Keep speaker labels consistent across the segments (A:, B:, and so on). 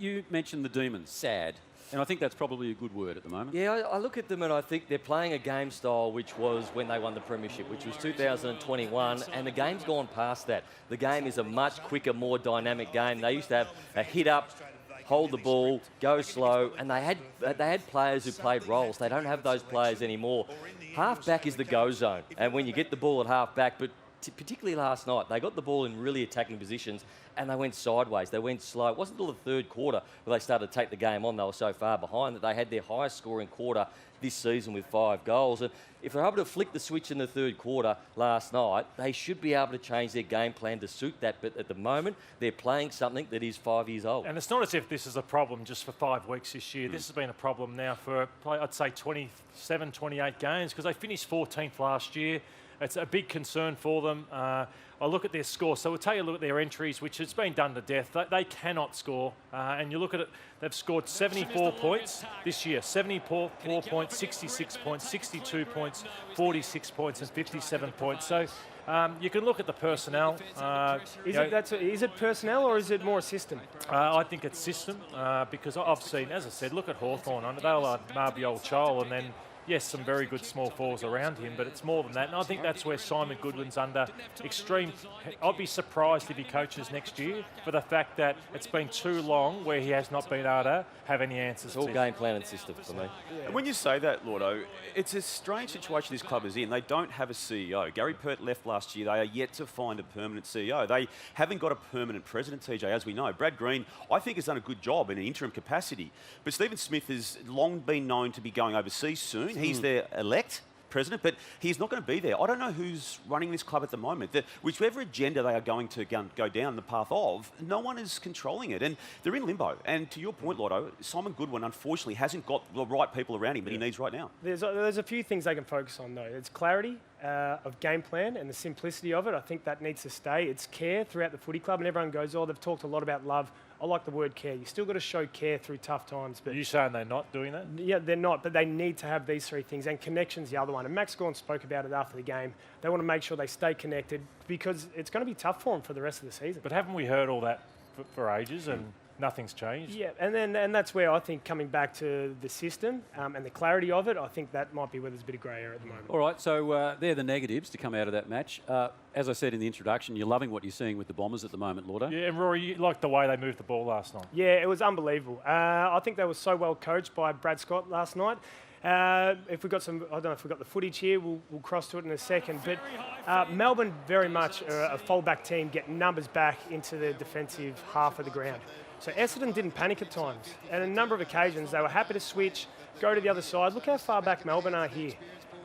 A: you mentioned the Demons, sad. And I think that's probably a good word at the moment.
B: Yeah, I look at them and I think they're playing a game style which was when they won the premiership, which was 2021, and the game's gone past that. The game is a much quicker, more dynamic game. They used to have a hit up, hold the ball, go slow, and they had players who played roles. They don't have those players anymore. Half back is the go zone, and when you get the ball at half back, but particularly last night, they got the ball in really attacking positions and they went sideways. They went slow. It wasn't until the third quarter where they started to take the game on. They were so far behind that they had their highest scoring quarter this season with 5 goals. And if they're able to flick the switch in the third quarter last night, they should be able to change their game plan to suit that. But at the moment, they're playing something that is 5 years old.
C: And it's not as if this is a problem just for 5 weeks this year. This has been a problem now for, I'd say, 27, 28 games because they finished 14th last year. It's a big concern for them. I look at their score. So we'll take a look at their entries, which has been done to death. They cannot score. And you look at it, they've scored 74 points this year. 74 points, 66 points, 62 points, 46 points and 57 points. So you can look at the personnel.
D: Is it personnel or is it more a system?
C: I think it's system because I've seen, as I said, look at Hawthorn. They'll have Marbiol Chol and then yes, some very good small forwards around him, but it's more than that. And I think that's where Simon Goodwin's under extreme. I'd be surprised if he coaches next year for the fact that it's been too long where he has not been able to have any answers.
B: It's all game plan and system for me.
A: Yeah. And when you say that, Lordo, it's a strange situation this club is in. They don't have a CEO. Gary Pert left last year. They are yet to find a permanent CEO. They haven't got a permanent president, TJ, as we know. Brad Green, I think, has done a good job in an interim capacity. But Stephen Smith has long been known to be going overseas soon. He's their elect president, but he's not going to be there. I don't know who's running this club at the moment. Whichever agenda they are going to go down the path of, no one is controlling it. And they're in limbo. And to your point, Lotto, Simon Goodwin, unfortunately, hasn't got the right people around him that he needs right now.
D: There's a few things they can focus on, though. It's clarity of game plan and the simplicity of it. I think that needs to stay. It's care throughout the footy club, and everyone goes, oh, they've talked a lot about love. I like the word care. You still got to show care through tough times. But
C: are you saying they're not doing that?
D: Yeah, they're not, but they need to have these 3 things, and connection's the other one. And Max Gawn spoke about it after the game. They want to make sure they stay connected because it's going to be tough for them for the rest of the season.
C: But haven't we heard all that for ages and nothing's changed?
D: Yeah, and that's where I think coming back to the system and the clarity of it, I think that might be where there's a bit of grey area at the moment.
A: All right, so they're the negatives to come out of that match. As I said in the introduction, you're loving what you're seing with the Bombers at the moment, Lordo.
C: Yeah, and Rory, you liked the way they moved the ball last night.
D: Yeah, it was unbelievable. I think they were so well coached by Brad Scott last night. If we've got some, I don't know if we've got the footage here, we'll cross to it in a second. But Melbourne very much a fallback team, getting numbers back into the defensive half of the ground. So Essendon didn't panic at times. And on a number of occasions, they were happy to switch, go to the other side. Look how far back Melbourne are here.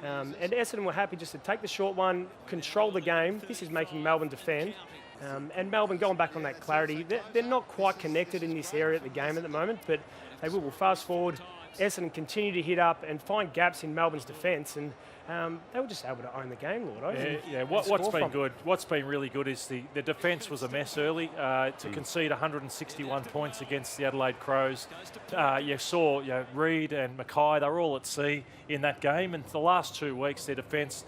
D: And Essendon were happy just to take the short one, control the game. This is making Melbourne defend. And Melbourne going back on that clarity. They're not quite connected in this area of the game at the moment, but they will. We'll fast forward. Essendon continue to hit up and find gaps in Melbourne's defence, and they were just able to own the game, Lord.
C: Yeah. What's been good? What's been really good is the defence was a mess early. To concede 161 points against the Adelaide Crows, you saw Reid and Mackay. They were all at sea in that game, and for the last 2 weeks, their defence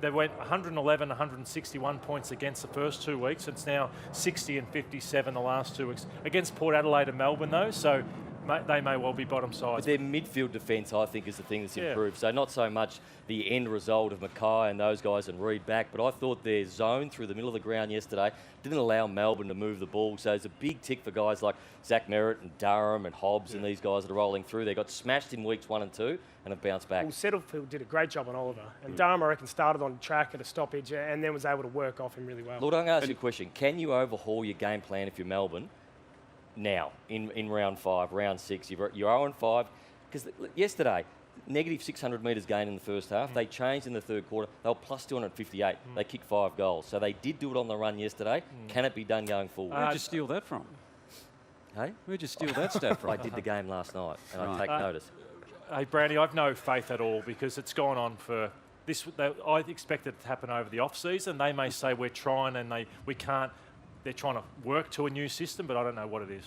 C: they went 111, 161 points against the first 2 weeks. It's now 60 and 57 the last 2 weeks against Port Adelaide and Melbourne, though. So they may well be bottom sides.
B: But their midfield defence, I think, is the thing that's improved. So not so much the end result of Mackay and those guys and Reid back, but I thought their zone through the middle of the ground yesterday didn't allow Melbourne to move the ball. So it's a big tick for guys like Zach Merritt and Durham and Hobbs and these guys that are rolling through. They got smashed in weeks 1 and 2 and have bounced back.
D: Well, Setterfield did a great job on Oliver. And Durham, I reckon, started on track at a stoppage and then was able to work off him really well.
B: Lord, I'm going to ask you a question. Can you overhaul your game plan if you're Melbourne now in round 5, round 6? You're 0-5 because yesterday negative 600 metres gain in the first half. They changed in the third quarter. They were plus 258. They kicked 5 goals. So they did do it on the run yesterday. Can it be done going forward?
A: Where'd you steal that from?
B: Hey?
A: Where'd you steal that stat from?
B: I did the game last night and I take notice.
C: Hey, Brownie, I've no faith at all because it's gone on for this. I expect it to happen over the off-season. They may say we're trying and we can't. They're trying to work to a new system, but I don't know what it is.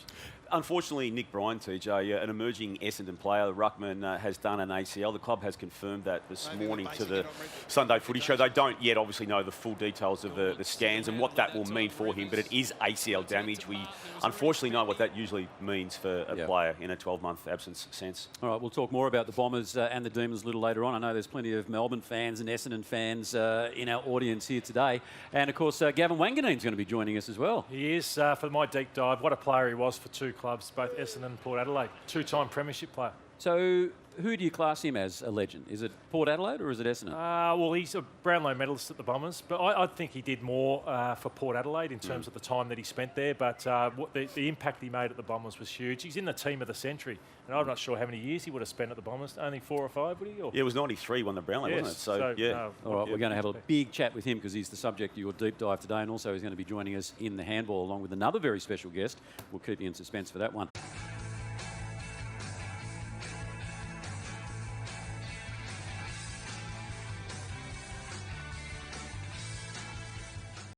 A: unfortunately, Nick Bryan, TJ, an emerging Essendon player, Ruckman, has done an ACL. The club has confirmed that this morning to the Sunday Footy Show. They don't yet obviously know the full details of the scans and what that will mean for him, but it is ACL damage. We unfortunately know what that usually means for a player in a 12-month absence sense.
E: All right, we'll talk more about the Bombers and the Demons a little later on. I know there's plenty of Melbourne fans and Essendon fans in our audience here today. And, of course, Gavin Wanganeen's going to be joining us as well.
C: He is, for my deep dive, what a player he was for two clubs, both Essendon and Port Adelaide. Two-time premiership player.
E: So who do you class him as a legend? Is it Port Adelaide or is it Essendon?
C: Well, he's a Brownlow medalist at the Bombers, but I think he did more for Port Adelaide in terms of the time that he spent there. But the impact he made at the Bombers was huge. He's in the team of the century, and I'm not sure how many years he would have spent at the Bombers. Only 4 or 5, would he? Or?
A: Yeah, it was 93 won the Brownlow, wasn't it? So yeah.
E: All right, we're going to have a big chat with him because he's the subject of your deep dive today, and also he's going to be joining us in the handball along with another very special guest. We'll keep you in suspense for that one.